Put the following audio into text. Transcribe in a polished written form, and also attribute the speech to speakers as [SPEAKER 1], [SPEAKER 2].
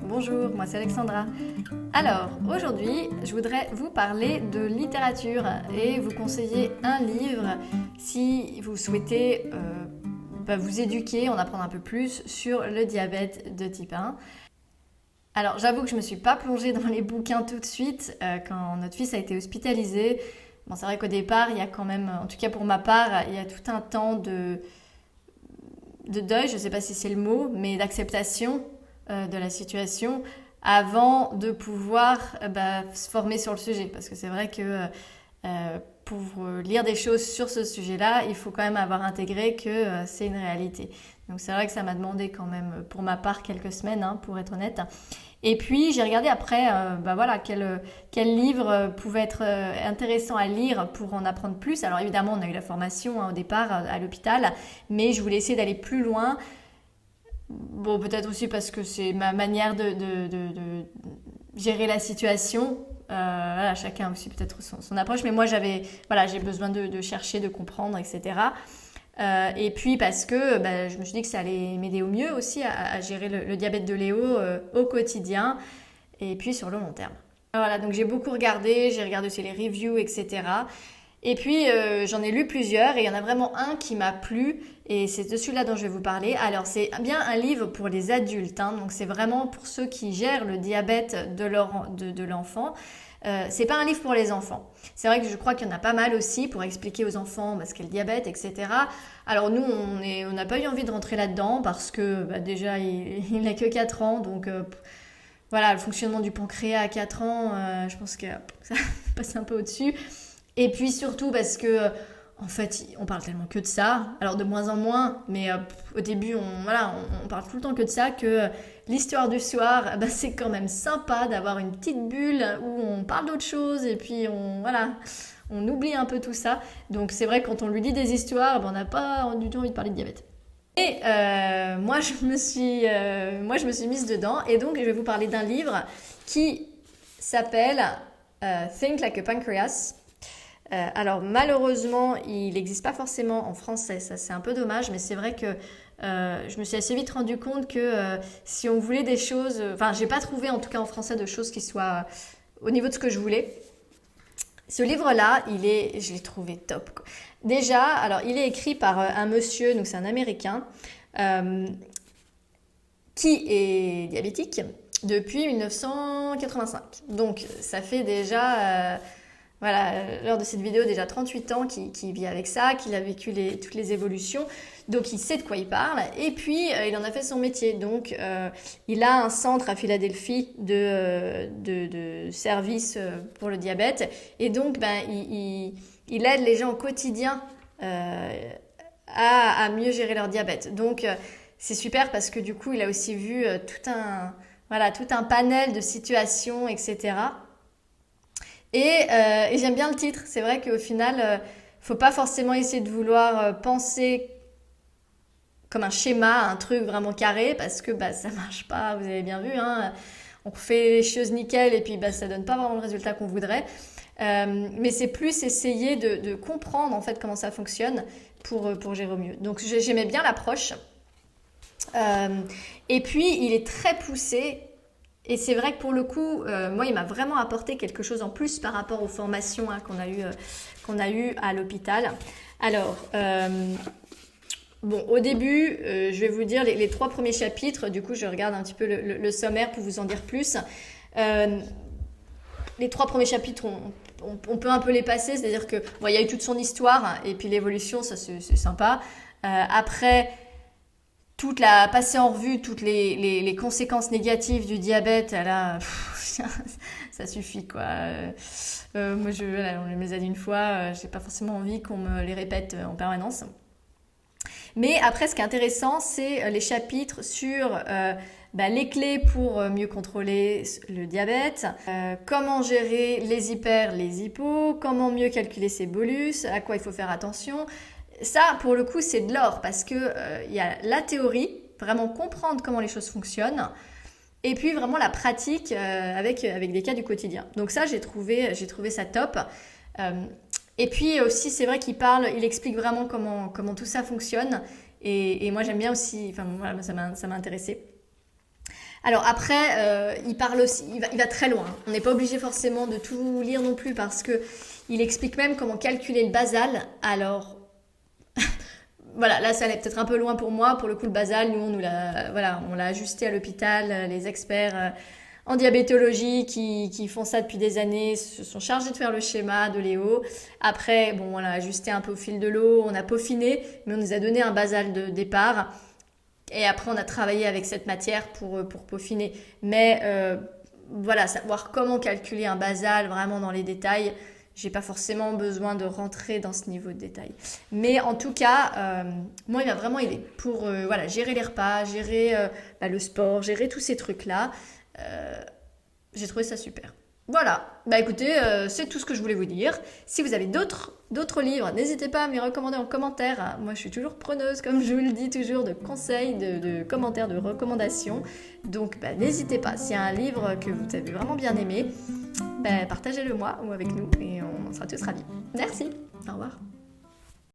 [SPEAKER 1] Bonjour, moi c'est Alexandra. Alors, aujourd'hui, je voudrais vous parler de littérature et vous conseiller un livre si vous souhaitez vous éduquer, en apprendre un peu plus sur le diabète de type 1. Alors, j'avoue que je ne me suis pas plongée dans les bouquins tout de suite quand notre fils a été hospitalisé. Bon, c'est vrai qu'au départ, il y a quand même, en tout cas pour ma part, il y a tout un temps de deuil, je ne sais pas si c'est le mot, mais d'acceptation de la situation avant de pouvoir se former sur le sujet. Parce que c'est vrai que pour lire des choses sur ce sujet-là, il faut quand même avoir intégré que c'est une réalité. Donc c'est vrai que ça m'a demandé quand même, pour ma part, quelques semaines, pour être honnête. Et puis j'ai regardé après quel livre pouvait être intéressant à lire pour en apprendre plus. Alors évidemment, on a eu la formation au départ à l'hôpital, mais je voulais essayer d'aller plus loin. Bon, peut-être aussi parce que c'est ma manière de gérer la situation. Voilà, chacun aussi peut-être son approche, mais moi j'ai besoin de chercher, de comprendre, etc. Et puis parce que je me suis dit que ça allait m'aider au mieux aussi à gérer le diabète de Léo au quotidien et puis sur le long terme. Voilà, donc j'ai beaucoup regardé, j'ai regardé aussi les reviews, etc. Et puis j'en ai lu plusieurs et il y en a vraiment un qui m'a plu et c'est de celui-là dont je vais vous parler. Alors c'est bien un livre pour les adultes, donc c'est vraiment pour ceux qui gèrent le diabète de l'enfant. C'est pas un livre pour les enfants. C'est vrai que je crois qu'il y en a pas mal aussi pour expliquer aux enfants ce qu'est le diabète, etc. Alors nous, on n'a pas eu envie de rentrer là-dedans parce que déjà, il n'a que 4 ans. Donc voilà, le fonctionnement du pancréas à 4 ans, je pense que ça passe un peu au-dessus. Et puis surtout parce que en fait, on parle tellement que de ça, alors de moins en moins, mais au début, on parle tout le temps que de ça, que l'histoire du soir, c'est quand même sympa d'avoir une petite bulle où on parle d'autre chose et puis on oublie un peu tout ça. Donc c'est vrai que quand on lui dit des histoires, on n'a pas du tout envie de parler de diabète. Et moi, je me suis mise dedans et donc je vais vous parler d'un livre qui s'appelle Think Like a Pancreas. Alors malheureusement, il n'existe pas forcément en français, ça c'est un peu dommage, mais c'est vrai que je me suis assez vite rendu compte que si on voulait des choses, j'ai pas trouvé en tout cas en français de choses qui soient au niveau de ce que je voulais. Ce livre-là, je l'ai trouvé top, quoi. Déjà, alors il est écrit par un monsieur, donc c'est un Américain, qui est diabétique depuis 1985. Donc ça fait déjà... lors de cette vidéo, déjà 38 ans qu'il vit avec ça, qu'il a vécu toutes les évolutions, donc il sait de quoi il parle, et puis il en a fait son métier. Donc il a un centre à Philadelphie de services pour le diabète, et donc il aide les gens au quotidien à mieux gérer leur diabète. Donc c'est super parce que du coup il a aussi vu tout un panel de situations, etc. Et j'aime bien le titre. C'est vrai qu'au final, faut pas forcément essayer de vouloir penser comme un schéma, un truc vraiment carré, parce que ça marche pas. Vous avez bien vu, on fait les choses nickel et puis ça donne pas vraiment le résultat qu'on voudrait. Mais c'est plus essayer de comprendre en fait comment ça fonctionne pour gérer au mieux. Donc j'aimais bien l'approche. Et puis il est très poussé. Et c'est vrai que pour le coup, moi, il m'a vraiment apporté quelque chose en plus par rapport aux formations qu'on a eues à l'hôpital. Alors, au début, je vais vous dire les 3 premiers chapitres. Du coup, je regarde un petit peu le sommaire pour vous en dire plus. Les 3 premiers chapitres, on peut un peu les passer. C'est-à-dire que il y a eu toute son histoire et puis l'évolution, ça c'est sympa. Après... passer en revue toutes les conséquences négatives du diabète, là, ça suffit, quoi. Moi, on les a dit une fois, j'ai pas forcément envie qu'on me les répète en permanence. Mais après, ce qui est intéressant, c'est les chapitres sur les clés pour mieux contrôler le diabète, comment gérer les hyper, les hypos, comment mieux calculer ses bolus, à quoi il faut faire attention. Ça, pour le coup, c'est de l'or parce que y a la théorie, vraiment comprendre comment les choses fonctionnent, et puis vraiment la pratique avec des cas du quotidien. Donc ça, j'ai trouvé ça top. Et puis aussi, c'est vrai il explique vraiment comment tout ça fonctionne. Et moi, j'aime bien aussi, ça m'a intéressé. Alors après, il parle aussi, il va très loin. On n'est pas obligé forcément de tout lire non plus parce que il explique même comment calculer le basal. Alors voilà, là ça allait peut-être un peu loin pour moi. Pour le coup, le basal, nous on l'a ajusté à l'hôpital. Les experts en diabétologie qui font ça depuis des années se sont chargés de faire le schéma de Léo. Après, bon, on l'a ajusté un peu au fil de l'eau, on a peaufiné, mais on nous a donné un basal de départ. Et après, on a travaillé avec cette matière pour peaufiner. Mais voilà, savoir comment calculer un basal vraiment dans les détails, j'ai pas forcément besoin de rentrer dans ce niveau de détail. Mais en tout cas, moi, il m'a vraiment aidé pour voilà, gérer les repas, gérer le sport, gérer tous ces trucs-là. J'ai trouvé ça super. Voilà, bah écoutez, c'est tout ce que je voulais vous dire. Si vous avez d'autres livres, n'hésitez pas à me les recommander en commentaire. Moi, je suis toujours preneuse, comme je vous le dis toujours, de conseils, de commentaires, de recommandations. Donc, bah, n'hésitez pas. S'il y a un livre que vous avez vraiment bien aimé, bah, partagez-le moi ou avec nous et on sera tous ravis. Merci, au revoir.